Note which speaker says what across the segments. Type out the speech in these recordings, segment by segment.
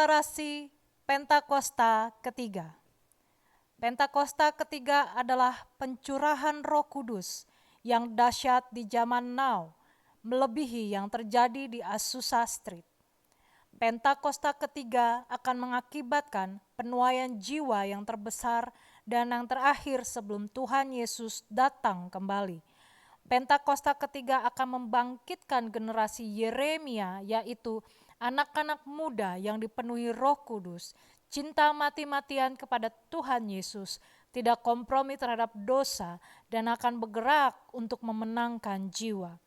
Speaker 1: Deklarasi Pentakosta ketiga. Pentakosta ketiga adalah pencurahan Roh Kudus yang dahsyat di zaman now, melebihi yang terjadi di Azusa Street. Pentakosta ketiga akan mengakibatkan penuaian jiwa yang terbesar dan yang terakhir sebelum Tuhan Yesus datang kembali. Pentakosta ketiga akan membangkitkan generasi Yeremia, yaitu anak-anak muda yang dipenuhi Roh Kudus, cinta mati-matian kepada Tuhan Yesus, tidak kompromi terhadap dosa, dan akan bergerak untuk memenangkan jiwa.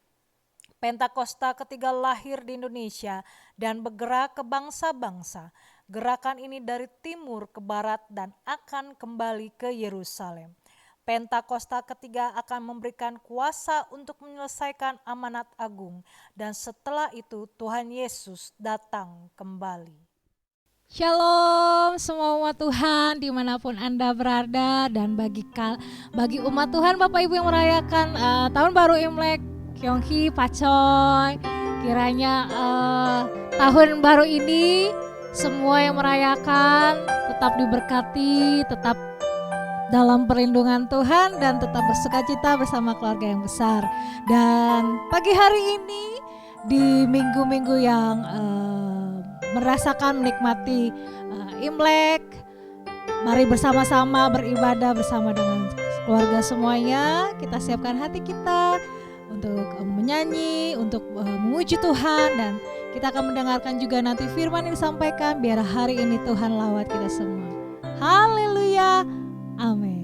Speaker 1: Pentakosta ketiga lahir di Indonesia dan bergerak ke bangsa-bangsa. Gerakan ini dari timur ke barat dan akan kembali ke Yerusalem. Pentakosta ketiga akan memberikan kuasa untuk menyelesaikan amanat agung, dan setelah itu Tuhan Yesus datang kembali.
Speaker 2: Shalom semua umat Tuhan dimanapun Anda berada, dan bagi umat Tuhan Bapak Ibu yang merayakan tahun baru Imlek, Kyonghi, Pacoy, kiranya tahun baru ini semua yang merayakan tetap diberkati, tetap dalam perlindungan Tuhan, dan tetap bersukacita bersama keluarga yang besar. Dan pagi hari ini di minggu-minggu yang merasakan menikmati Imlek, mari bersama-sama beribadah bersama dengan keluarga semuanya. Kita siapkan hati kita untuk menyanyi, untuk memuji Tuhan, dan kita akan mendengarkan juga nanti firman yang disampaikan. Biar hari ini Tuhan lawat kita semua. Haleluya, amin.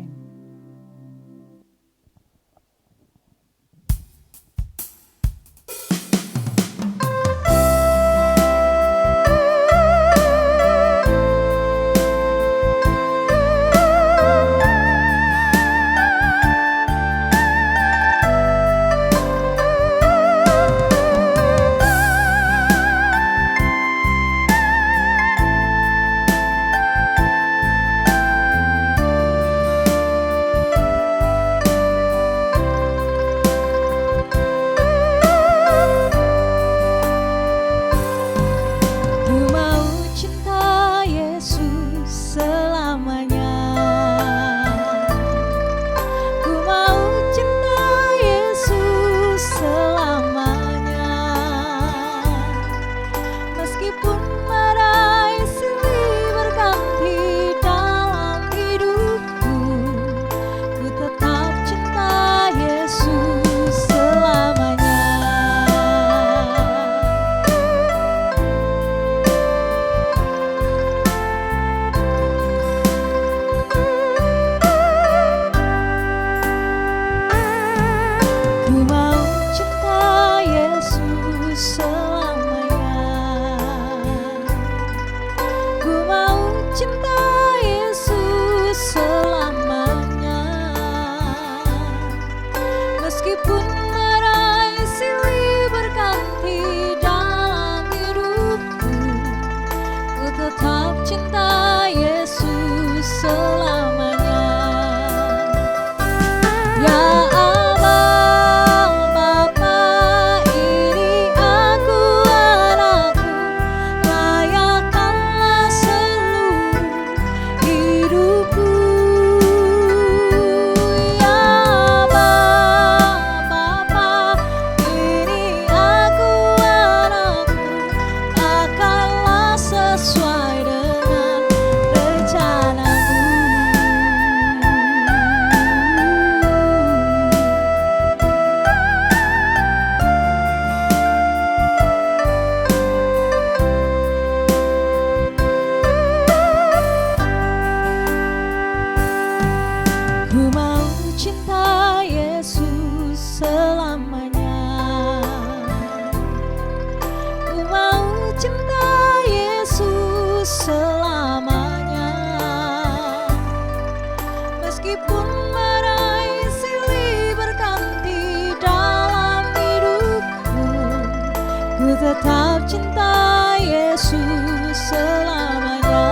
Speaker 2: Tetap cinta Yesus selamanya.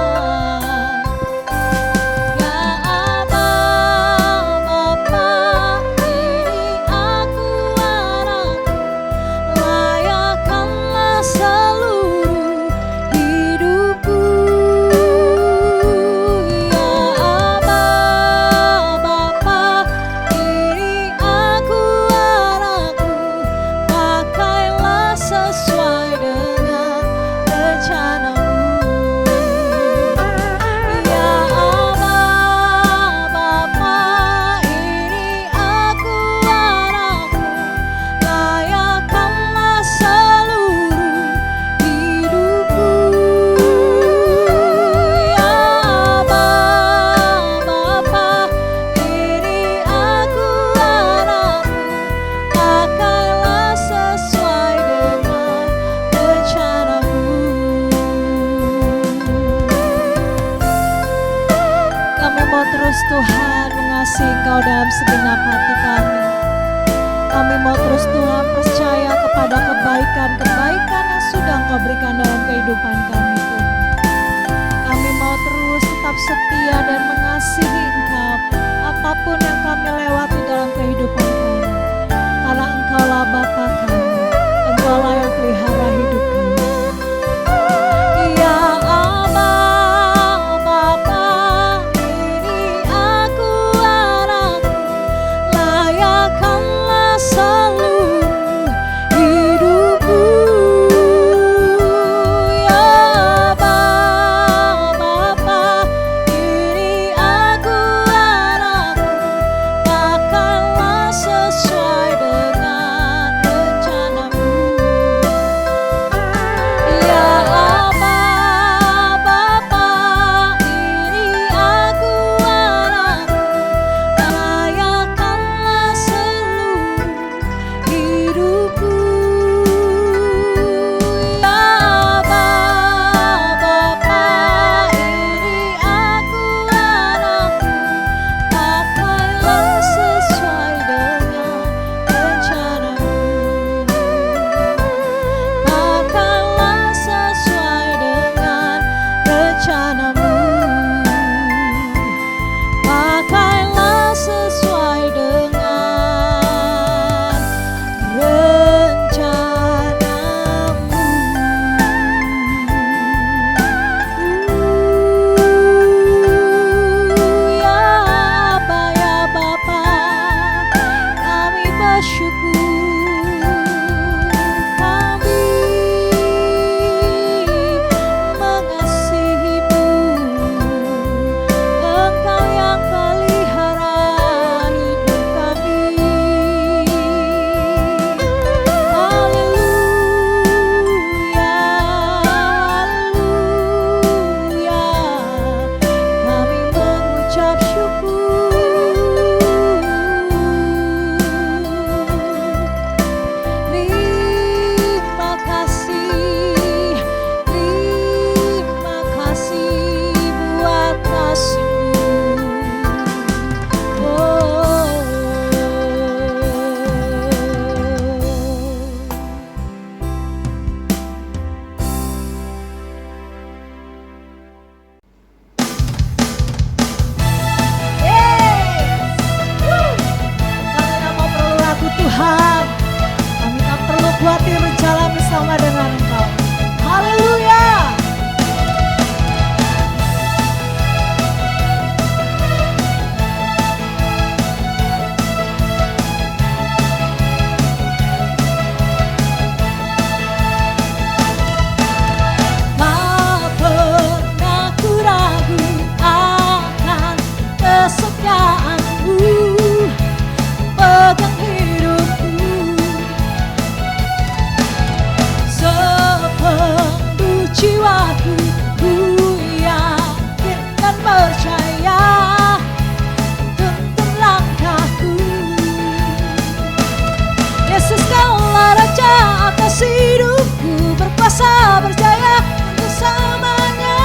Speaker 2: Ya Aba, Bapa, ini aku anakku, layakkanlah seluruh hidupku. mengasihi Engkau dalam segenap hati kami. Kami mau terus Tuhan percaya kepada kebaikan-kebaikan yang sudah Engkau berikan dalam kehidupan kami Tuhan. Kami mau terus tetap setia dan mengasihi Engkau apapun yang kami lewati dalam kehidupan kami. Karena Engkaulah Bapa kami, Engkaulah yang pelihara hidup kami. Ya Allah Bapa, ini aku anakmu, layakkanlah seluruh hidupku. Ya Bapa, ini aku anakmu, pakailah sesuai dengan rencanamu. Ya Bapa, ini aku anakmu, layakkanlah seluruh hidupku. Ya Bapa, ini aku anakmu, pakailah sesuai dengan rencanamu. Pakailah sesuai dengan rencanamu. Pakailah sesuai dengan rencanamu. Ya Aba, ya Bapa, kami bersyukur, kami mengasihimu. Engkau yang pelihara hidup kami. Haleluya, haleluya, kami mengucap syukur. Terima kasih, terima kasih buat kasih-Mu. Kami tak mau perlu lagu Tuhan, kami tak perlu khawatir berjalan bersama dengan Engkau. Haleluya. Tak pernah ku ragu akan kesetiaan-Mu, pegang hidupku. Sepenuh jiwaku ku yakin dan percaya, tuntun langkahku. Yesus, Kaulah Raja atas hidupku, berkuasa berjaya untuk selamanya.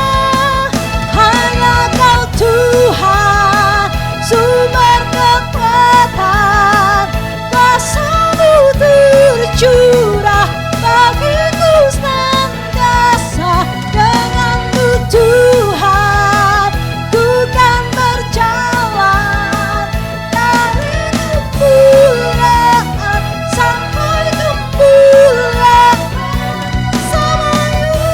Speaker 2: Hanya Kau Tuhan, sumber kekuatan, kuasa-Mu tercurah bagiku senantiasa. Dengan-Mu Tuhan, ku kan berjalan dari kemuliaan sampai kemuliaan sama-Mu.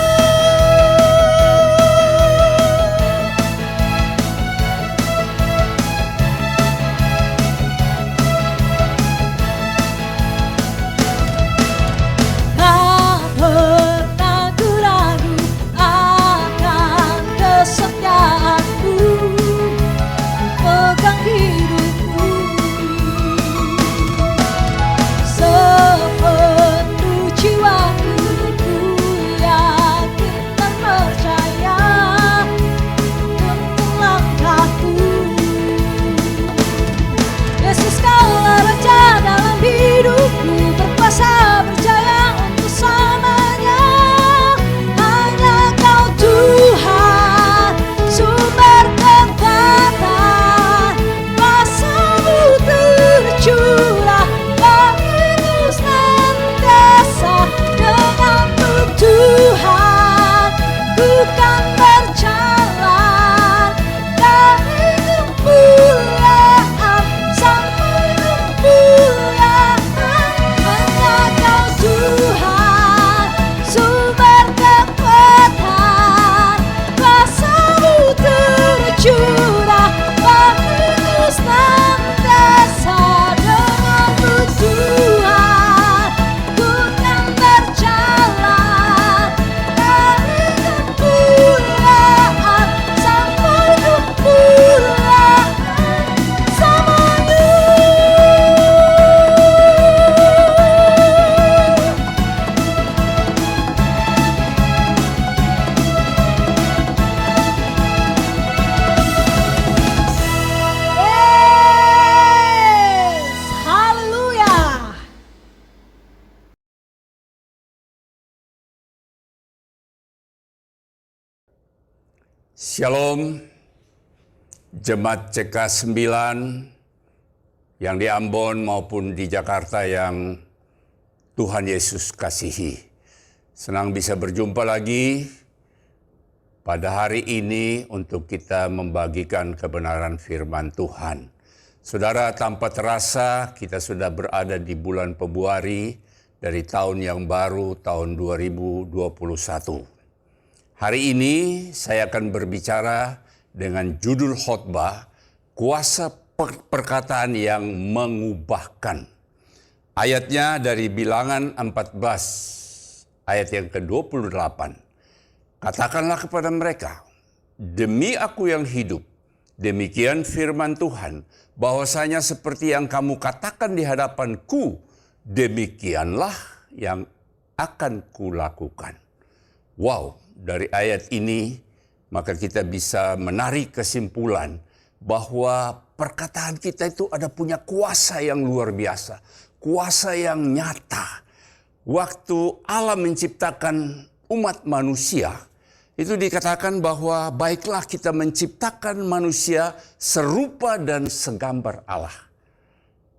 Speaker 3: Shalom, Jemaat CK9 yang di Ambon maupun di Jakarta yang Tuhan Yesus kasihi. Senang bisa berjumpa lagi pada hari ini untuk kita membagikan kebenaran firman Tuhan. Saudara, tanpa terasa kita sudah berada di bulan Februari dari tahun yang baru, tahun 2021. Hari ini saya akan berbicara dengan judul khotbah, kuasa perkataan yang mengubahkan. Ayatnya dari Bilangan 14, ayat yang ke-28. Katakanlah kepada mereka, demi aku yang hidup, demikian firman Tuhan, bahwasanya seperti yang kamu katakan di hadapanku, demikianlah yang akan kulakukan. Wow, dari ayat ini maka kita bisa menarik kesimpulan bahwa perkataan kita itu ada punya kuasa yang luar biasa, kuasa yang nyata. Waktu Allah menciptakan umat manusia, itu dikatakan bahwa baiklah kita menciptakan manusia serupa dan segambar Allah.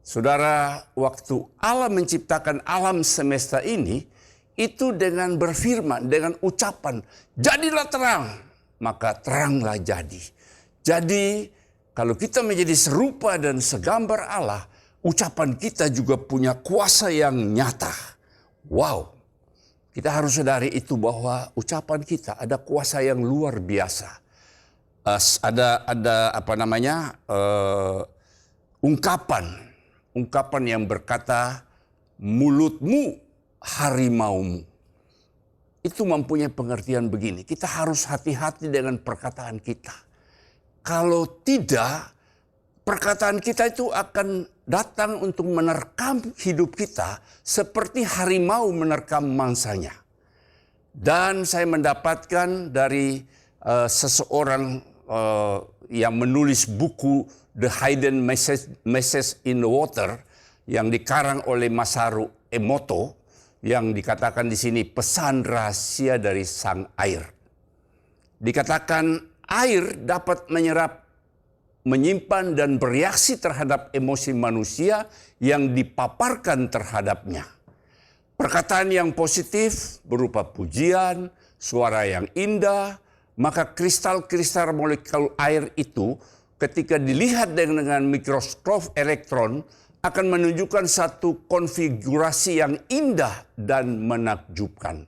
Speaker 3: Saudara, waktu Allah menciptakan alam semesta ini, itu dengan berfirman, dengan ucapan, jadilah terang, maka teranglah jadi. Jadi kalau kita menjadi serupa dan segambar Allah, ucapan kita juga punya kuasa yang nyata. Wow, kita harus sadari itu bahwa ucapan kita ada kuasa yang luar biasa. Ungkapan yang berkata, mulutmu harimaumu. Itu mempunyai pengertian begini, kita harus hati-hati dengan perkataan kita. Kalau tidak, perkataan kita itu akan datang untuk menerkam hidup kita seperti harimau menerkam mangsanya. Dan saya mendapatkan dari seseorang yang menulis buku The Hidden Message in the Water yang dikarang oleh Masaru Emoto, yang dikatakan di sini pesan rahasia dari sang air. Dikatakan air dapat menyerap, menyimpan dan bereaksi terhadap emosi manusia yang dipaparkan terhadapnya. Perkataan yang positif berupa pujian, suara yang indah, maka kristal-kristal molekul air itu ketika dilihat dengan mikroskop elektron akan menunjukkan satu konfigurasi yang indah dan menakjubkan.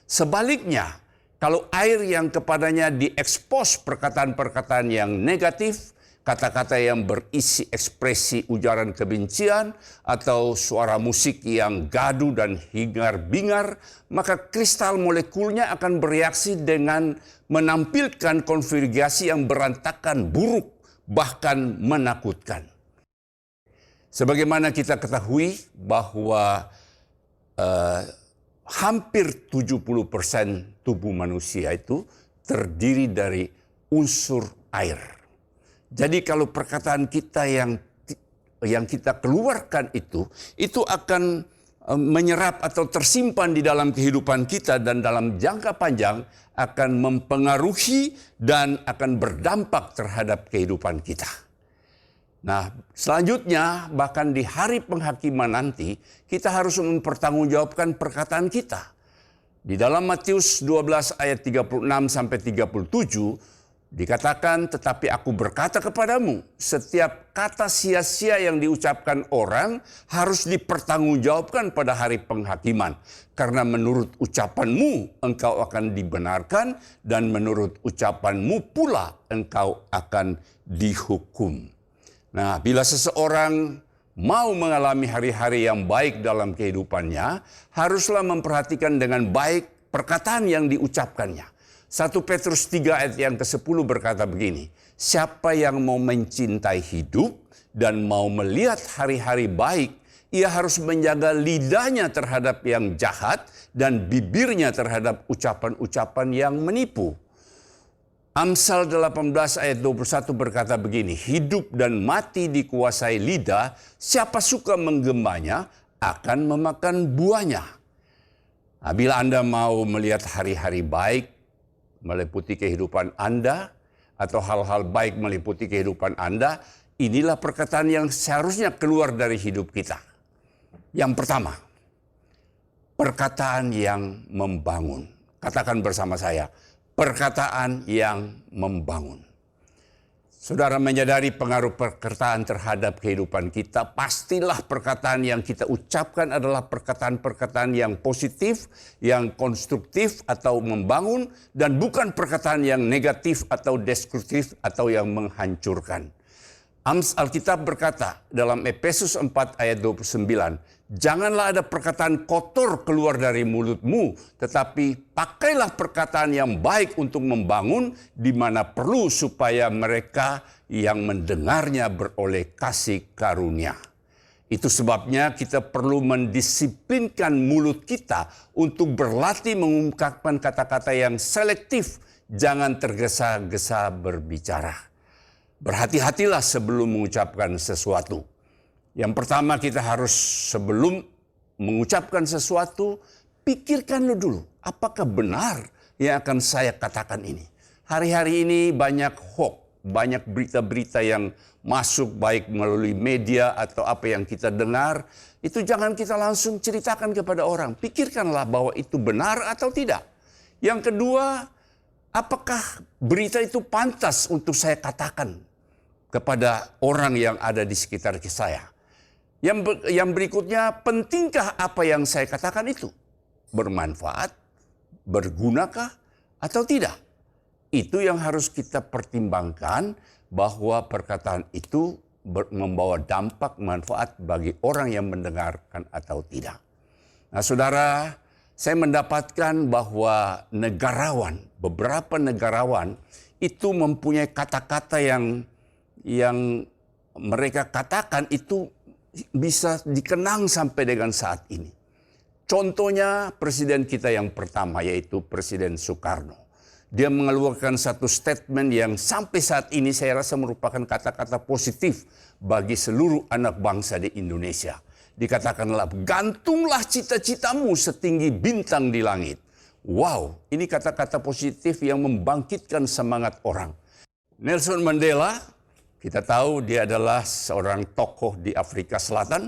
Speaker 3: Sebaliknya, kalau air yang kepadanya diekspos perkataan-perkataan yang negatif, kata-kata yang berisi ekspresi ujaran kebencian, atau suara musik yang gaduh dan hingar-bingar, maka kristal molekulnya akan bereaksi dengan menampilkan konfigurasi yang berantakan, buruk, bahkan menakutkan. Sebagaimana kita ketahui bahwa hampir 70% tubuh manusia itu terdiri dari unsur air. Jadi kalau perkataan kita yang kita keluarkan itu akan menyerap atau tersimpan di dalam kehidupan kita dan dalam jangka panjang akan mempengaruhi dan akan berdampak terhadap kehidupan kita. Nah, selanjutnya bahkan di hari penghakiman nanti kita harus mempertanggungjawabkan perkataan kita. Di dalam Matius 12 ayat 36 sampai 37 dikatakan, tetapi aku berkata kepadamu, setiap kata sia-sia yang diucapkan orang harus dipertanggungjawabkan pada hari penghakiman. Karena menurut ucapanmu engkau akan dibenarkan dan menurut ucapanmu pula engkau akan dihukum. Nah, bila seseorang mau mengalami hari-hari yang baik dalam kehidupannya, haruslah memperhatikan dengan baik perkataan yang diucapkannya. 1 Petrus 3 ayat yang ke-10 berkata begini, siapa yang mau mencintai hidup dan mau melihat hari-hari baik, ia harus menjaga lidahnya terhadap yang jahat dan bibirnya terhadap ucapan-ucapan yang menipu. Amsal 18 ayat 21 berkata begini, hidup dan mati dikuasai lidah, siapa suka menggembanya akan memakan buahnya. Nah, bila Anda mau melihat hari-hari baik, meliputi kehidupan Anda, atau hal-hal baik meliputi kehidupan Anda, inilah perkataan yang seharusnya keluar dari hidup kita. Yang pertama, perkataan yang membangun. Katakan bersama saya, perkataan yang membangun. Saudara menyadari pengaruh perkataan terhadap kehidupan kita, pastilah perkataan yang kita ucapkan adalah perkataan-perkataan yang positif, yang konstruktif atau membangun, dan bukan perkataan yang negatif atau destruktif atau yang menghancurkan. Alkitab berkata dalam Efesus 4 ayat 29, janganlah ada perkataan kotor keluar dari mulutmu, tetapi pakailah perkataan yang baik untuk membangun di mana perlu supaya mereka yang mendengarnya beroleh kasih karunia. Itu sebabnya kita perlu mendisiplinkan mulut kita untuk berlatih mengungkapkan kata-kata yang selektif, jangan tergesa-gesa berbicara. Berhati-hatilah sebelum mengucapkan sesuatu. Yang pertama kita harus sebelum mengucapkan sesuatu, pikirkan dulu, apakah benar yang akan saya katakan ini. Hari-hari ini banyak hoax, banyak berita-berita yang masuk baik melalui media atau apa yang kita dengar. Itu jangan kita langsung ceritakan kepada orang. Pikirkanlah bahwa itu benar atau tidak. Yang kedua, apakah berita itu pantas untuk saya katakan kepada orang yang ada di sekitar saya. Yang berikutnya, pentingkah apa yang saya katakan itu? Bermanfaat, bergunakah, atau tidak? Itu yang harus kita pertimbangkan, bahwa perkataan itu membawa dampak manfaat bagi orang yang mendengarkan atau tidak. Nah saudara, saya mendapatkan bahwa beberapa negarawan itu mempunyai kata-kata yang mereka katakan itu bisa dikenang sampai dengan saat ini. Contohnya presiden kita yang pertama, yaitu Presiden Soekarno. Dia mengeluarkan satu statement yang sampai saat ini saya rasa merupakan kata-kata positif bagi seluruh anak bangsa di Indonesia. Dikatakanlah, gantunglah cita-citamu setinggi bintang di langit. Wow, ini kata-kata positif yang membangkitkan semangat orang. Nelson Mandela, kita tahu dia adalah seorang tokoh di Afrika Selatan.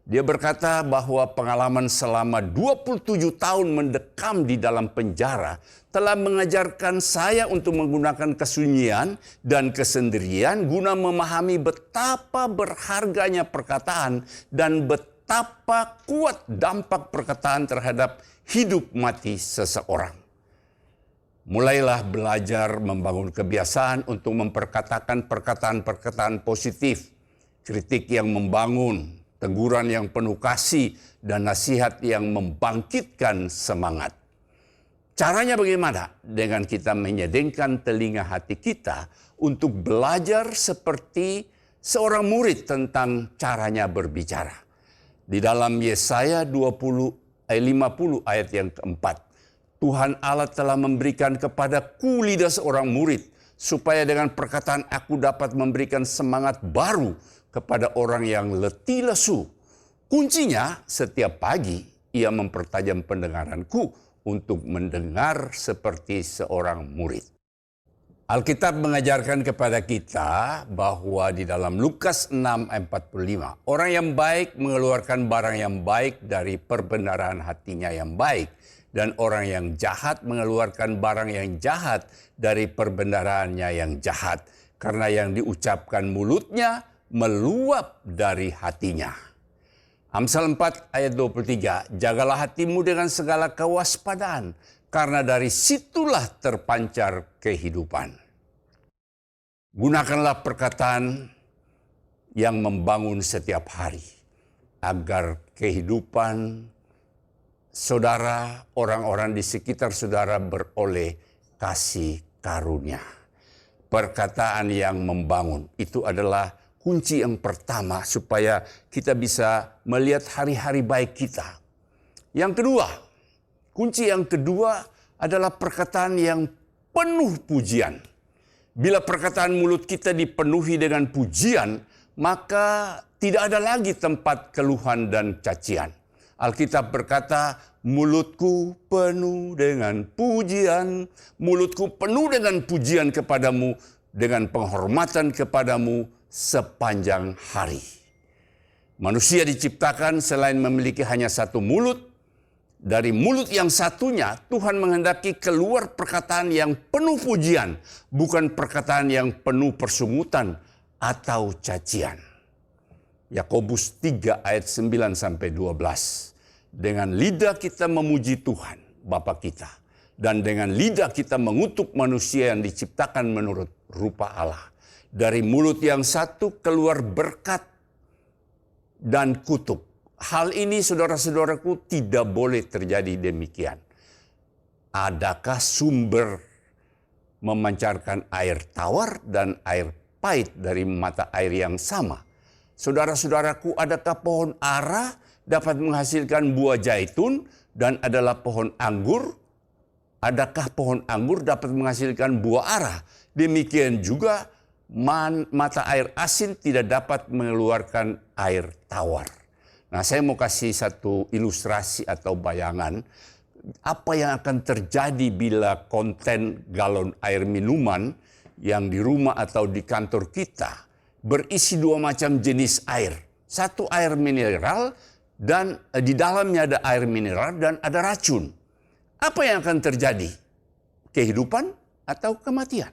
Speaker 3: Dia berkata bahwa pengalaman selama 27 tahun mendekam di dalam penjara telah mengajarkan saya untuk menggunakan kesunyian dan kesendirian guna memahami betapa berharganya perkataan dan betapa kuat dampak perkataan terhadap hidup mati seseorang. Mulailah belajar membangun kebiasaan untuk memperkatakan perkataan-perkataan positif, kritik yang membangun, teguran yang penuh kasih, dan nasihat yang membangkitkan semangat. Caranya bagaimana? Dengan kita menyedengkan telinga hati kita untuk belajar seperti seorang murid tentang caranya berbicara. Di dalam Yesaya 50 ayat yang keempat, Tuhan Allah telah memberikan kepadaku lidah seorang murid, supaya dengan perkataan aku dapat memberikan semangat baru kepada orang yang letih lesu. Kuncinya, setiap pagi ia mempertajam pendengaranku untuk mendengar seperti seorang murid. Alkitab mengajarkan kepada kita bahwa di dalam Lukas 6:45, orang yang baik mengeluarkan barang yang baik dari perbendaharaan hatinya yang baik, dan orang yang jahat mengeluarkan barang yang jahat dari perbendaharaannya yang jahat, karena yang diucapkan mulutnya meluap dari hatinya. Amsal 4 ayat 23, jagalah hatimu dengan segala kewaspadaan, karena dari situlah terpancar kehidupan. Gunakanlah perkataan yang membangun setiap hari, agar kehidupan saudara, orang-orang di sekitar saudara beroleh kasih karunia. Perkataan yang membangun itu adalah kunci yang pertama supaya kita bisa melihat hari-hari baik kita. Yang kedua, kunci yang kedua adalah perkataan yang penuh pujian. Bila perkataan mulut kita dipenuhi dengan pujian, maka tidak ada lagi tempat keluhan dan cacian. Alkitab berkata, mulutku penuh dengan pujian, mulutku penuh dengan pujian kepadamu, dengan penghormatan kepadamu sepanjang hari. Manusia diciptakan selain memiliki hanya satu mulut, dari mulut yang satunya Tuhan menghendaki keluar perkataan yang penuh pujian, bukan perkataan yang penuh persungutan atau cacian. Yakobus 3 ayat 9 sampai 12. Dengan lidah kita memuji Tuhan, Bapa kita. Dan dengan lidah kita mengutuk manusia yang diciptakan menurut rupa Allah. Dari mulut yang satu keluar berkat dan kutuk. Hal ini saudara-saudaraku tidak boleh terjadi demikian. Adakah sumber memancarkan air tawar dan air pahit dari mata air yang sama? Saudara-saudaraku, adakah pohon ara dapat menghasilkan buah zaitun dan adalah pohon anggur? Adakah pohon anggur dapat menghasilkan buah ara? Demikian juga mata air asin tidak dapat mengeluarkan air tawar. Nah, saya mau kasih satu ilustrasi atau bayangan apa yang akan terjadi bila konten galon air minuman yang di rumah atau di kantor kita berisi dua macam jenis air. Satu air mineral dan di dalamnya ada air mineral dan ada racun. Apa yang akan terjadi? Kehidupan atau kematian?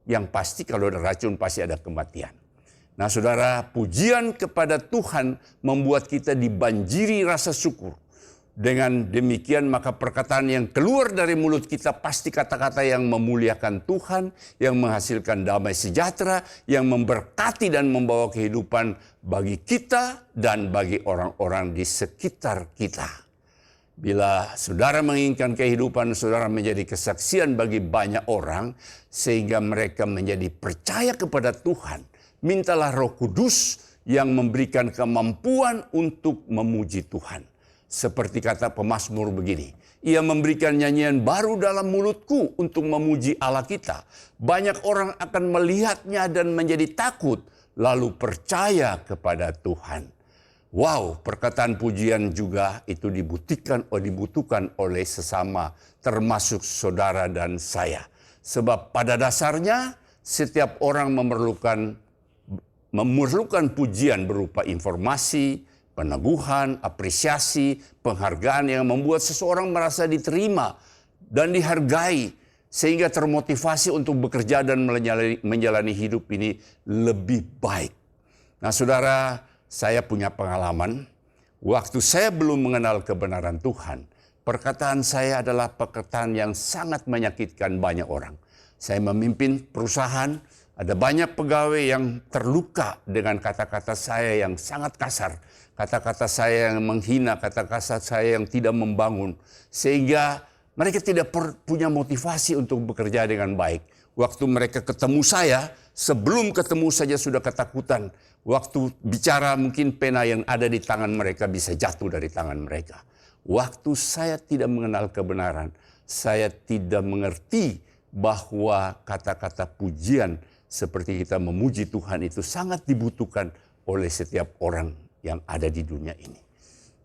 Speaker 3: Yang pasti kalau ada racun pasti ada kematian. Nah saudara, pujian kepada Tuhan membuat kita dibanjiri rasa syukur. Dengan demikian maka perkataan yang keluar dari mulut kita pasti kata-kata yang memuliakan Tuhan, yang menghasilkan damai sejahtera, yang memberkati dan membawa kehidupan bagi kita dan bagi orang-orang di sekitar kita. Bila saudara menginginkan kehidupan saudara menjadi kesaksian bagi banyak orang, sehingga mereka menjadi percaya kepada Tuhan, mintalah Roh Kudus yang memberikan kemampuan untuk memuji Tuhan. Seperti kata pemazmur begini, ia memberikan nyanyian baru dalam mulutku untuk memuji Allah kita. Banyak orang akan melihatnya dan menjadi takut, lalu percaya kepada Tuhan. Wow, perkataan pujian juga itu dibutuhkan oleh sesama, termasuk saudara dan saya. Sebab pada dasarnya setiap orang memerlukan pujian berupa informasi, peneguhan, apresiasi, penghargaan yang membuat seseorang merasa diterima dan dihargai sehingga termotivasi untuk bekerja dan menjalani hidup ini lebih baik. Nah saudara, saya punya pengalaman. Waktu saya belum mengenal kebenaran Tuhan, perkataan saya adalah perkataan yang sangat menyakitkan banyak orang. Saya memimpin perusahaan, ada banyak pegawai yang terluka dengan kata-kata saya yang sangat kasar. Kata-kata saya yang menghina, kata-kata saya yang tidak membangun. Sehingga mereka tidak punya motivasi untuk bekerja dengan baik. Waktu mereka ketemu saya, sebelum ketemu saja sudah ketakutan. Waktu bicara mungkin pena yang ada di tangan mereka bisa jatuh dari tangan mereka. Waktu saya tidak mengenal kebenaran, saya tidak mengerti bahwa kata-kata pujian seperti kita memuji Tuhan itu sangat dibutuhkan oleh setiap orang yang ada di dunia ini.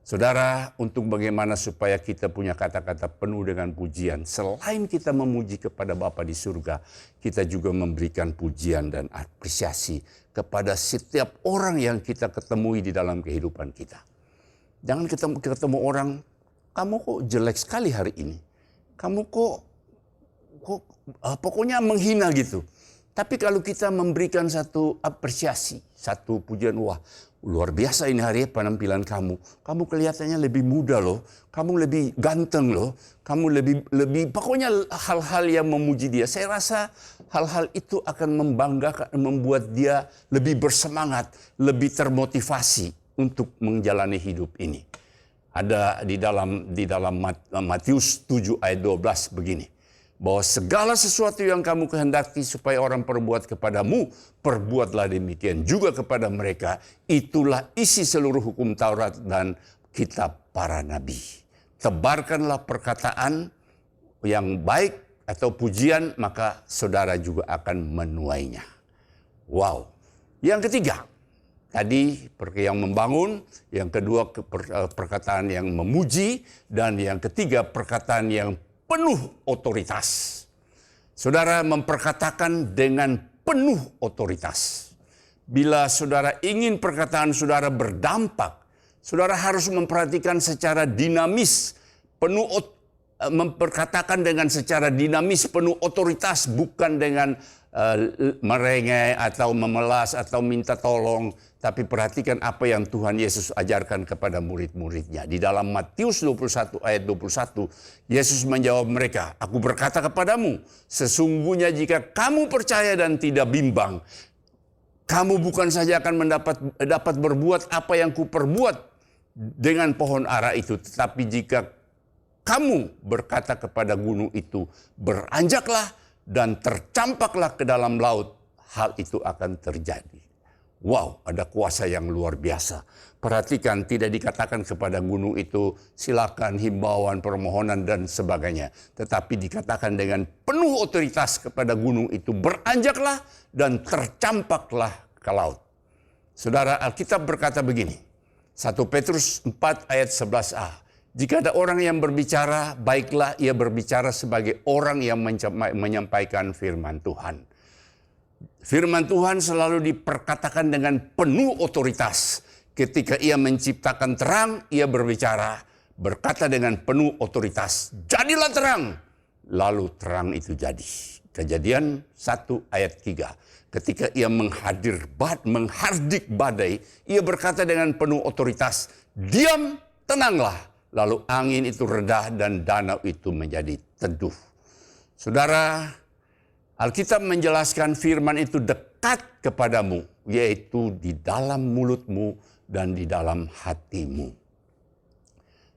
Speaker 3: Saudara, untuk bagaimana supaya kita punya kata-kata penuh dengan pujian, selain kita memuji kepada Bapa di surga, kita juga memberikan pujian dan apresiasi kepada setiap orang yang kita ketemui di dalam kehidupan kita. Jangan ketemu orang, kamu kok jelek sekali hari ini. Kamu kok pokoknya menghina gitu. Tapi kalau kita memberikan satu apresiasi, satu pujian, wah luar biasa ini hari penampilan kamu. Kamu kelihatannya lebih muda loh, kamu lebih ganteng loh, kamu lebih pokoknya hal-hal yang memuji dia. Saya rasa hal-hal itu akan membanggakan, membuat dia lebih bersemangat, lebih termotivasi untuk menjalani hidup ini. Ada di dalam Matius 7 ayat 12 begini. Bahwa segala sesuatu yang kamu kehendaki supaya orang perbuat kepadamu, perbuatlah demikian juga kepada mereka. Itulah isi seluruh hukum Taurat dan kitab para nabi. Tebarkanlah perkataan yang baik atau pujian, maka saudara juga akan menuainya. Wow. Yang ketiga, tadi yang membangun, yang kedua perkataan yang memuji, dan yang ketiga perkataan yang penuh otoritas. Saudara memperkatakan dengan penuh otoritas. Bila saudara ingin perkataan saudara berdampak, saudara harus memperhatikan secara dinamis, memperkatakan dengan secara dinamis, penuh otoritas, bukan dengan merengek atau memelas atau minta tolong. Tapi perhatikan apa yang Tuhan Yesus ajarkan kepada murid-muridnya. Di dalam Matius 21 ayat 21, Yesus menjawab mereka, "Aku berkata kepadamu, sesungguhnya jika kamu percaya dan tidak bimbang, kamu bukan saja akan dapat berbuat apa yang kuperbuat dengan pohon ara itu, tetapi jika kamu berkata kepada gunung itu, beranjaklah dan tercampaklah ke dalam laut, hal itu akan terjadi." Wow, ada kuasa yang luar biasa. Perhatikan, tidak dikatakan kepada gunung itu, silakan, himbauan, permohonan, dan sebagainya. Tetapi dikatakan dengan penuh otoritas kepada gunung itu, beranjaklah dan tercampaklah ke laut. Saudara, Alkitab berkata begini, 1 Petrus 4 ayat 11a. Jika ada orang yang berbicara, baiklah ia berbicara sebagai orang yang menyampaikan firman Tuhan. Firman Tuhan selalu diperkatakan dengan penuh otoritas. Ketika ia menciptakan terang, ia berkata dengan penuh otoritas, "Jadilah terang." Lalu terang itu jadi. Kejadian 1 ayat 3. Ketika ia menghardik badai, ia berkata dengan penuh otoritas, "Diam, tenanglah." Lalu angin itu reda dan danau itu menjadi teduh. Saudara, Alkitab menjelaskan firman itu dekat kepadamu, yaitu di dalam mulutmu dan di dalam hatimu.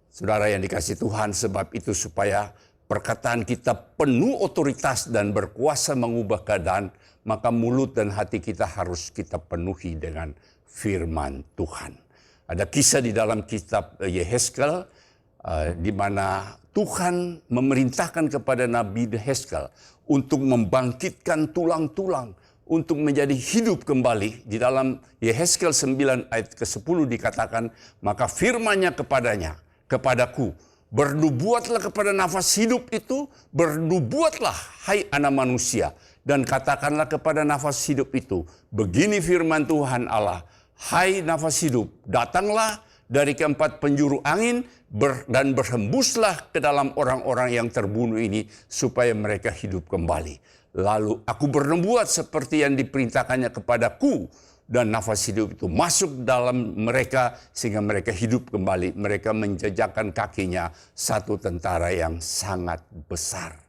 Speaker 3: Saudara yang dikasihi Tuhan, sebab itu supaya perkataan kita penuh otoritas dan berkuasa mengubah keadaan, maka mulut dan hati kita harus kita penuhi dengan firman Tuhan. Ada kisah di dalam kitab Yehezkel, di mana Tuhan memerintahkan kepada Nabi Yehezkel untuk membangkitkan tulang-tulang, untuk menjadi hidup kembali. Di dalam Yehezkel 9 ayat ke-10 dikatakan, maka firman-Nya kepadaku, bernubuatlah kepada nafas hidup itu, bernubuatlah hai anak manusia, dan katakanlah kepada nafas hidup itu, begini firman Tuhan Allah, hai nafas hidup, datanglah dari keempat penjuru angin dan berhembuslah ke dalam orang-orang yang terbunuh ini supaya mereka hidup kembali. Lalu aku bernubuat seperti yang diperintahkannya kepadaku, dan nafas hidup itu masuk dalam mereka sehingga mereka hidup kembali. Mereka menjejakkan kakinya satu tentara yang sangat besar.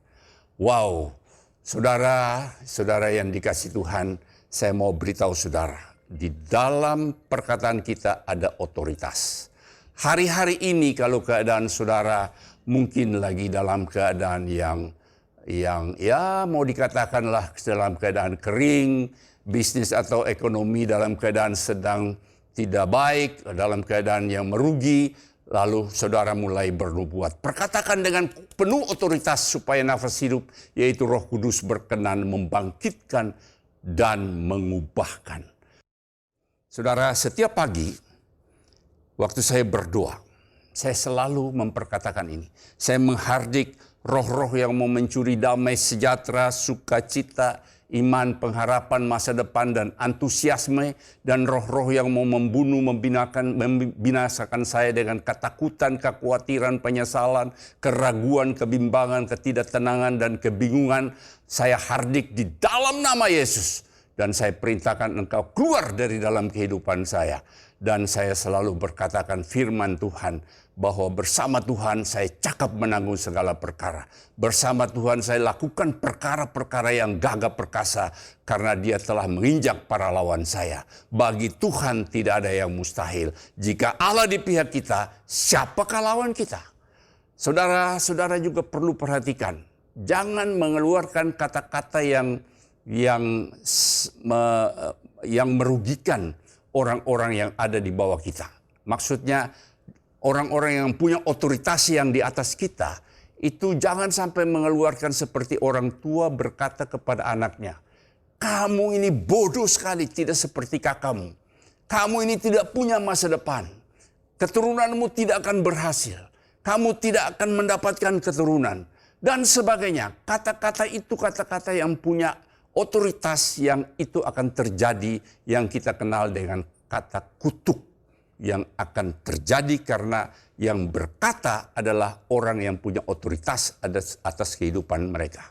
Speaker 3: Wow, saudara yang dikasihi Tuhan, saya mau beritahu saudara, di dalam perkataan kita ada otoritas. Hari-hari ini kalau keadaan saudara mungkin lagi dalam keadaan yang ya mau dikatakanlah dalam keadaan kering, bisnis atau ekonomi dalam keadaan sedang tidak baik, dalam keadaan yang merugi, lalu saudara mulai bernubuat. Perkatakan dengan penuh otoritas supaya nafas hidup, yaitu Roh Kudus berkenan membangkitkan dan mengubahkan. Saudara, setiap pagi waktu saya berdoa, saya selalu memperkatakan ini. Saya menghardik roh-roh yang mau mencuri damai, sejahtera, sukacita, iman, pengharapan masa depan, dan antusiasme, dan roh-roh yang mau membunuh, membinasakan saya dengan ketakutan, kekhawatiran, penyesalan, keraguan, kebimbangan, ketidaktenangan, dan kebingungan. Saya hardik di dalam nama Yesus. Dan saya perintahkan engkau keluar dari dalam kehidupan saya. Dan saya selalu berkatakan firman Tuhan, bahwa bersama Tuhan saya cakap menanggung segala perkara. Bersama Tuhan saya lakukan perkara-perkara yang gagah perkasa, karena Dia telah menginjak para lawan saya. Bagi Tuhan tidak ada yang mustahil. Jika Allah di pihak kita, siapakah lawan kita? Saudara-saudara juga perlu perhatikan, jangan mengeluarkan kata-kata yang merugikan orang-orang yang ada di bawah kita. Maksudnya orang-orang yang punya otoritas yang di atas kita, itu jangan sampai mengeluarkan seperti orang tua berkata kepada anaknya, "Kamu ini bodoh sekali, tidak seperti kakakmu." Kamu ini tidak punya masa depan. Keturunanmu tidak akan berhasil. Kamu tidak akan mendapatkan keturunan. Dan sebagainya. Kata-kata itu kata-kata yang punya otoritas, yang itu akan terjadi, yang kita kenal dengan kata kutuk. Yang akan terjadi karena yang berkata adalah orang yang punya otoritas atas kehidupan mereka.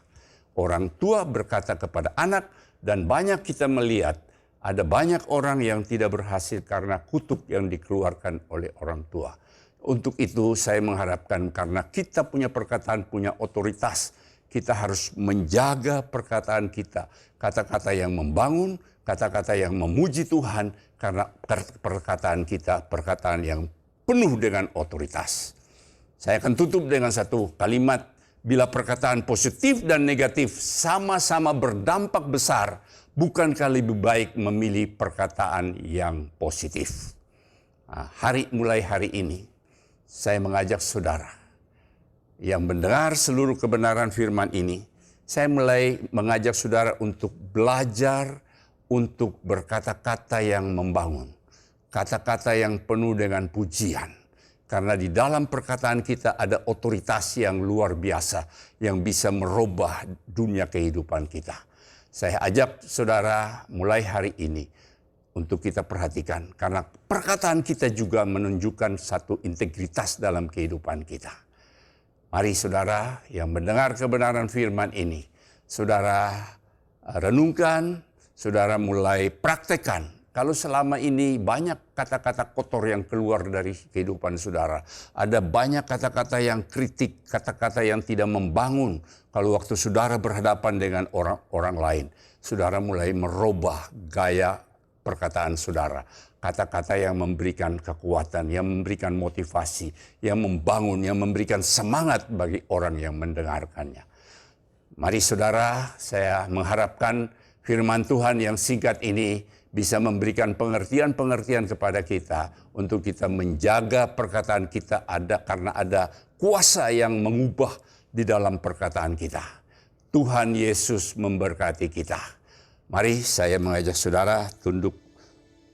Speaker 3: Orang tua berkata kepada anak, dan banyak kita melihat ada banyak orang yang tidak berhasil karena kutuk yang dikeluarkan oleh orang tua. Untuk itu saya mengharapkan karena kita punya perkataan, punya otoritas, kita harus menjaga perkataan kita. Kata-kata yang membangun, kata-kata yang memuji Tuhan, karena perkataan kita perkataan yang penuh dengan otoritas. Saya akan tutup dengan satu kalimat, bila perkataan positif dan negatif sama-sama berdampak besar, bukankah lebih baik memilih perkataan yang positif? Nah, mulai hari ini, saya mengajak saudara yang mendengar seluruh kebenaran firman ini, saya mulai mengajak saudara untuk belajar, untuk berkata-kata yang membangun. Kata-kata yang penuh dengan pujian. Karena di dalam perkataan kita ada otoritas yang luar biasa yang bisa merubah dunia kehidupan kita. Saya ajak saudara mulai hari ini untuk kita perhatikan. Karena perkataan kita juga menunjukkan satu integritas dalam kehidupan kita. Mari saudara yang mendengar kebenaran firman ini, saudara renungkan, saudara mulai praktekkan. Kalau selama ini banyak kata-kata kotor yang keluar dari kehidupan saudara. Ada banyak kata-kata yang kritik, kata-kata yang tidak membangun. Kalau waktu saudara berhadapan dengan orang lain, saudara mulai merubah gaya perkataan saudara. Kata-kata yang memberikan kekuatan, yang memberikan motivasi, yang membangun, yang memberikan semangat bagi orang yang mendengarkannya. Mari saudara, saya mengharapkan firman Tuhan yang singkat ini bisa memberikan pengertian-pengertian kepada kita untuk kita menjaga perkataan kita karena ada kuasa yang mengubah di dalam perkataan kita. Tuhan Yesus memberkati kita. Mari saya mengajak saudara tunduk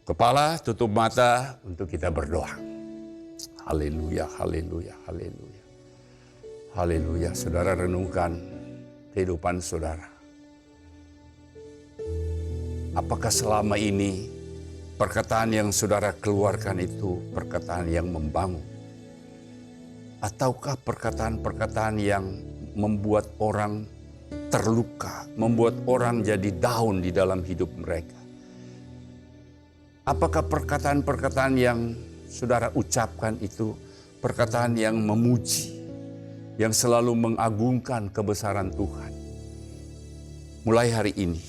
Speaker 3: kepala, tutup mata untuk kita berdoa. Haleluya, haleluya, haleluya. Haleluya, saudara renungkan kehidupan saudara. Apakah selama ini perkataan yang saudara keluarkan itu perkataan yang membangun? Ataukah perkataan-perkataan yang membuat orang terluka, membuat orang jadi down di dalam hidup mereka? Apakah perkataan-perkataan yang saudara ucapkan itu perkataan yang memuji, yang selalu mengagungkan kebesaran Tuhan? Mulai hari ini,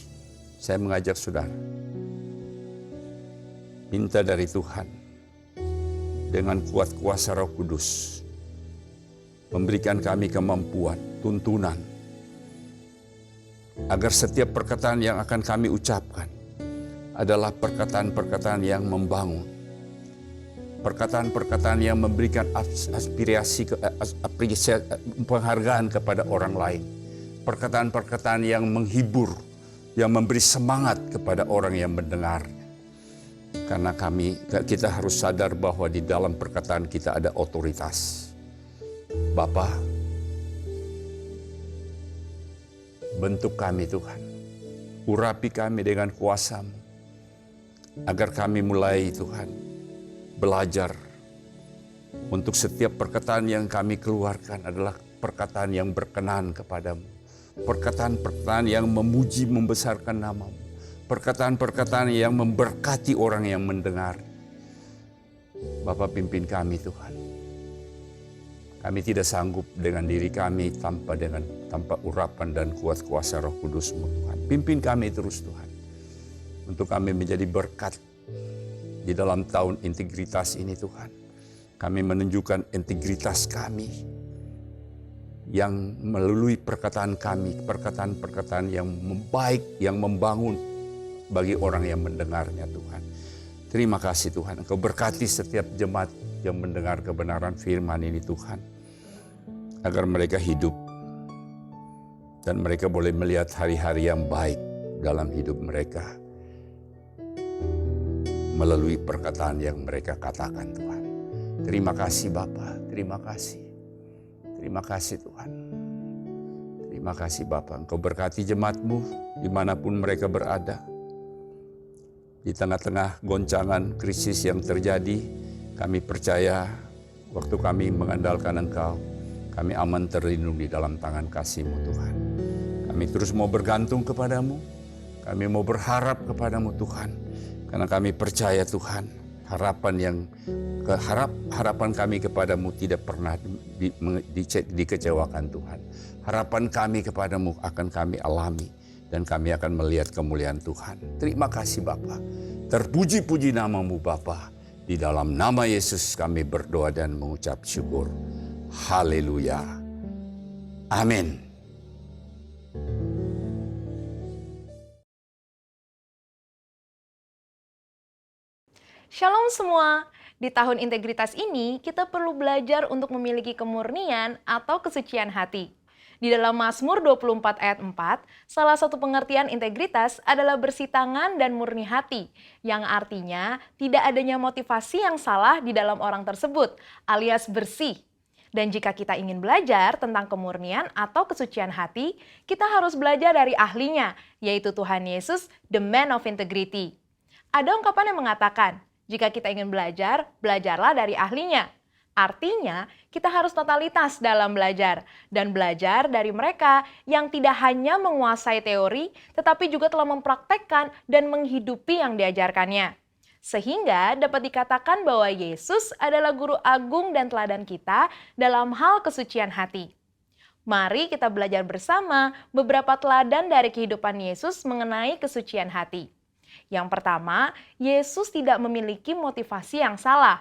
Speaker 3: saya mengajak saudara, minta dari Tuhan dengan kuat kuasa Roh Kudus, memberikan kami kemampuan, tuntunan, agar setiap perkataan yang akan kami ucapkan adalah perkataan-perkataan yang membangun, perkataan-perkataan yang memberikan penghargaan kepada orang lain, perkataan-perkataan yang menghibur, yang memberi semangat kepada orang yang mendengar. Karena kita harus sadar bahwa di dalam perkataan kita ada otoritas. Bapa, bentuk kami Tuhan, urapi kami dengan kuasa-Mu, agar kami mulai Tuhan belajar untuk setiap perkataan yang kami keluarkan adalah perkataan yang berkenan kepadamu. Perkataan-perkataan yang memuji membesarkan nama-Mu. Perkataan-perkataan yang memberkati orang yang mendengar. Bapa, pimpin kami Tuhan. Kami tidak sanggup dengan diri kami tanpa urapan dan kuat kuasa Roh Kudus-Mu Tuhan. Pimpin kami terus Tuhan. Untuk kami menjadi berkat di dalam tahun integritas ini Tuhan. Kami menunjukkan integritas kami yang melalui perkataan kami, perkataan-perkataan yang baik, yang membangun bagi orang yang mendengarnya Tuhan. Terima kasih Tuhan, Engkau berkati setiap jemaat yang mendengar kebenaran firman ini Tuhan. Agar mereka hidup dan mereka boleh melihat hari-hari yang baik dalam hidup mereka. melalui perkataan yang mereka katakan Tuhan. Terima kasih Bapa, terima kasih. Terima kasih Tuhan. Terima kasih Bapa, Engkau berkati jemaat-Mu dimanapun mereka berada. Di tengah-tengah goncangan krisis yang terjadi, kami percaya waktu kami mengandalkan Engkau, kami aman terlindung di dalam tangan kasih-Mu Tuhan. Kami terus mau bergantung kepadamu, kami mau berharap kepadamu Tuhan. Karena kami percaya Tuhan, harapan kami kepadamu tidak pernah dikecewakan Tuhan. Harapan kami kepadamu akan kami alami dan kami akan melihat kemuliaan Tuhan. Terima kasih Bapa. Terpuji-puji namamu Bapa. Di dalam nama Yesus kami berdoa dan mengucap syukur. Haleluya. Amin.
Speaker 4: Shalom semua, di tahun integritas ini kita perlu belajar untuk memiliki kemurnian atau kesucian hati. Di dalam Mazmur 24 ayat 4, salah satu pengertian integritas adalah bersih tangan dan murni hati, yang artinya tidak adanya motivasi yang salah di dalam orang tersebut, alias bersih. Dan jika kita ingin belajar tentang kemurnian atau kesucian hati, kita harus belajar dari ahlinya, yaitu Tuhan Yesus, the man of integrity. Ada ungkapan yang mengatakan, jika kita ingin belajar, belajarlah dari ahlinya. Artinya, kita harus totalitas dalam belajar dan belajar dari mereka yang tidak hanya menguasai teori, tetapi juga telah mempraktekkan dan menghidupi yang diajarkannya. Sehingga dapat dikatakan bahwa Yesus adalah guru agung dan teladan kita dalam hal kesucian hati. Mari kita belajar bersama beberapa teladan dari kehidupan Yesus mengenai kesucian hati. Yang pertama, Yesus tidak memiliki motivasi yang salah.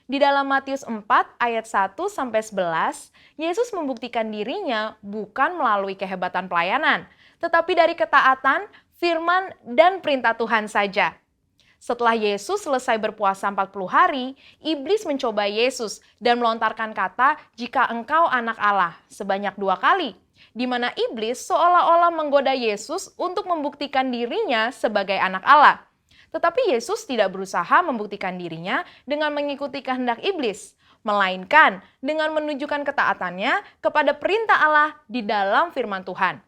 Speaker 4: Di dalam Matius 4 ayat 1-11, Yesus membuktikan dirinya bukan melalui kehebatan pelayanan, tetapi dari ketaatan, firman, dan perintah Tuhan saja. Setelah Yesus selesai berpuasa 40 hari, iblis mencoba Yesus dan melontarkan kata, "Jika engkau anak Allah," sebanyak 2 kali. Di mana iblis seolah-olah menggoda Yesus untuk membuktikan dirinya sebagai anak Allah. Tetapi Yesus tidak berusaha membuktikan dirinya dengan mengikuti kehendak iblis, melainkan dengan menunjukkan ketaatannya kepada perintah Allah di dalam firman Tuhan.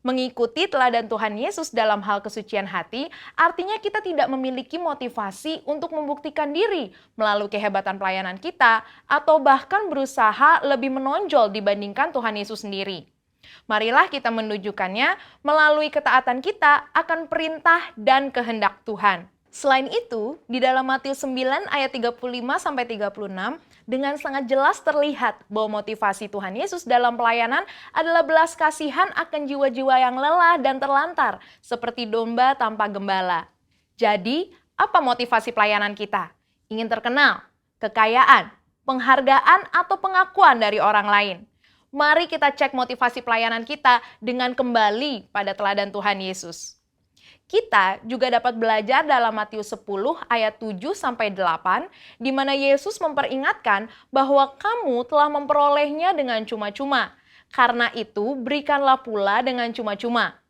Speaker 4: Mengikuti teladan Tuhan Yesus dalam hal kesucian hati, artinya kita tidak memiliki motivasi untuk membuktikan diri melalui kehebatan pelayanan kita, atau bahkan berusaha lebih menonjol dibandingkan Tuhan Yesus sendiri. Marilah kita menunjukkannya melalui ketaatan kita akan perintah dan kehendak Tuhan. Selain itu, di dalam Matius 9 ayat 35-36, dengan sangat jelas terlihat bahwa motivasi Tuhan Yesus dalam pelayanan adalah belas kasihan akan jiwa-jiwa yang lelah dan terlantar, seperti domba tanpa gembala. Jadi, apa motivasi pelayanan kita? Ingin terkenal, kekayaan, penghargaan, atau pengakuan dari orang lain? Mari kita cek motivasi pelayanan kita dengan kembali pada teladan Tuhan Yesus. Kita juga dapat belajar dalam Matius 10 ayat 7-8, di mana Yesus memperingatkan bahwa kamu telah memperolehnya dengan cuma-cuma. Karena itu, berikanlah pula dengan cuma-cuma.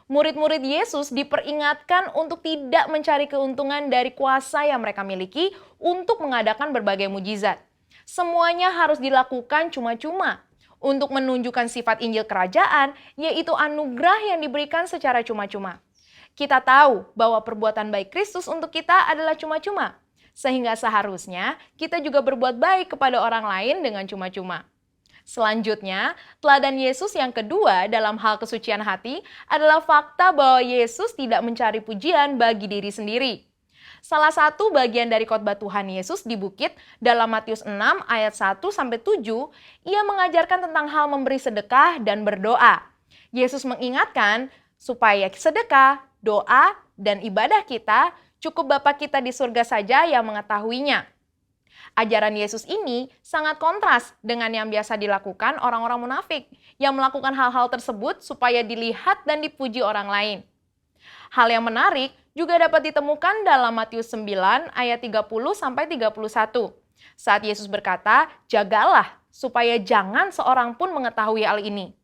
Speaker 4: Murid-murid Yesus diperingatkan untuk tidak mencari keuntungan dari kuasa yang mereka miliki untuk mengadakan berbagai mujizat. Semuanya harus dilakukan cuma-cuma. Untuk menunjukkan sifat Injil Kerajaan, yaitu anugerah yang diberikan secara cuma-cuma. Kita tahu bahwa perbuatan baik Kristus untuk kita adalah cuma-cuma, sehingga seharusnya kita juga berbuat baik kepada orang lain dengan cuma-cuma. Selanjutnya, teladan Yesus yang kedua dalam hal kesucian hati adalah fakta bahwa Yesus tidak mencari pujian bagi diri sendiri. Salah satu bagian dari khotbah Tuhan Yesus di bukit dalam Matius 6 ayat 1-7, ia mengajarkan tentang hal memberi sedekah dan berdoa. Yesus mengingatkan supaya sedekah, doa, dan ibadah kita cukup Bapa kita di surga saja yang mengetahuinya. Ajaran Yesus ini sangat kontras dengan yang biasa dilakukan orang-orang munafik yang melakukan hal-hal tersebut supaya dilihat dan dipuji orang lain. Hal yang menarik juga dapat ditemukan dalam Matius 9 ayat 30-31. Saat Yesus berkata, "Jagalah supaya jangan seorang pun mengetahui hal ini."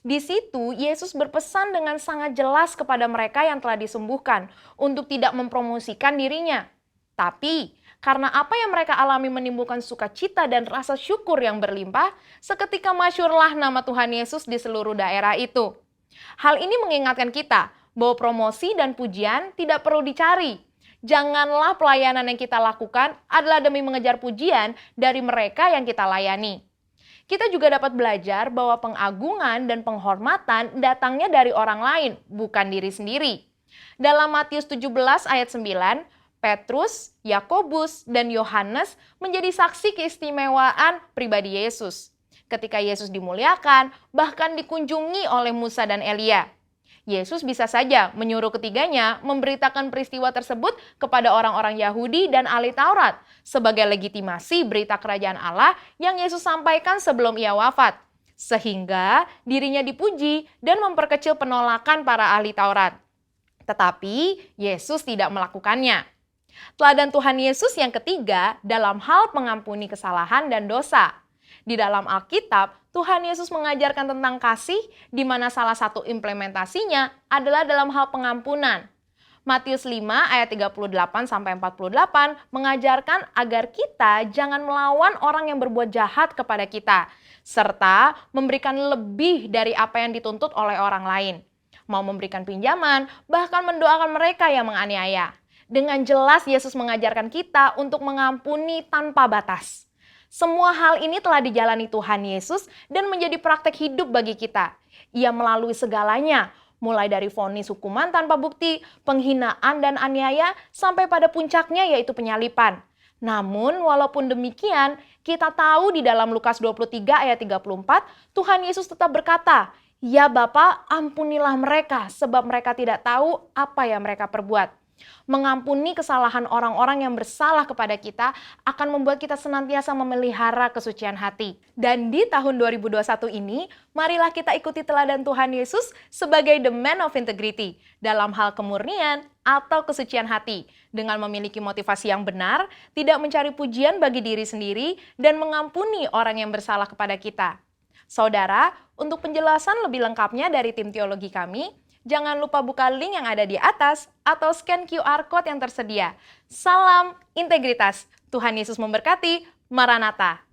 Speaker 4: Di situ Yesus berpesan dengan sangat jelas kepada mereka yang telah disembuhkan untuk tidak mempromosikan dirinya. Tapi karena apa yang mereka alami menimbulkan sukacita dan rasa syukur yang berlimpah, seketika masyhurlah nama Tuhan Yesus di seluruh daerah itu. Hal ini mengingatkan kita bahwa promosi dan pujian tidak perlu dicari. Janganlah pelayanan yang kita lakukan adalah demi mengejar pujian dari mereka yang kita layani. Kita juga dapat belajar bahwa pengagungan dan penghormatan datangnya dari orang lain, bukan diri sendiri. Dalam Matius 17 ayat 9, Petrus, Yakobus, dan Yohanes menjadi saksi keistimewaan pribadi Yesus. Ketika Yesus dimuliakan, bahkan dikunjungi oleh Musa dan Elia. Yesus bisa saja menyuruh ketiganya memberitakan peristiwa tersebut kepada orang-orang Yahudi dan ahli Taurat sebagai legitimasi berita kerajaan Allah yang Yesus sampaikan sebelum ia wafat. Sehingga dirinya dipuji dan memperkecil penolakan para ahli Taurat. Tetapi Yesus tidak melakukannya. Teladan Tuhan Yesus yang ketiga dalam hal mengampuni kesalahan dan dosa. Di dalam Alkitab, Tuhan Yesus mengajarkan tentang kasih, di mana salah satu implementasinya adalah dalam hal pengampunan. Matius 5 ayat 38-48 mengajarkan agar kita jangan melawan orang yang berbuat jahat kepada kita, serta memberikan lebih dari apa yang dituntut oleh orang lain. Mau memberikan pinjaman, bahkan mendoakan mereka yang menganiaya. Dengan jelas Yesus mengajarkan kita untuk mengampuni tanpa batas. Semua hal ini telah dijalani Tuhan Yesus dan menjadi praktek hidup bagi kita. Ia melalui segalanya, mulai dari vonis hukuman tanpa bukti, penghinaan dan aniaya, sampai pada puncaknya yaitu penyalipan. Namun walaupun demikian, kita tahu di dalam Lukas 23 ayat 34, Tuhan Yesus tetap berkata, "Ya Bapa, ampunilah mereka, sebab mereka tidak tahu apa yang mereka perbuat." Mengampuni kesalahan orang-orang yang bersalah kepada kita akan membuat kita senantiasa memelihara kesucian hati. Dan di tahun 2021 ini, marilah kita ikuti teladan Tuhan Yesus sebagai the man of integrity dalam hal kemurnian atau kesucian hati, dengan memiliki motivasi yang benar, tidak mencari pujian bagi diri sendiri, dan mengampuni orang yang bersalah kepada kita. Saudara, untuk penjelasan lebih lengkapnya dari tim teologi kami, jangan lupa buka link yang ada di atas atau scan QR Code yang tersedia. Salam integritas. Tuhan Yesus memberkati. Maranatha.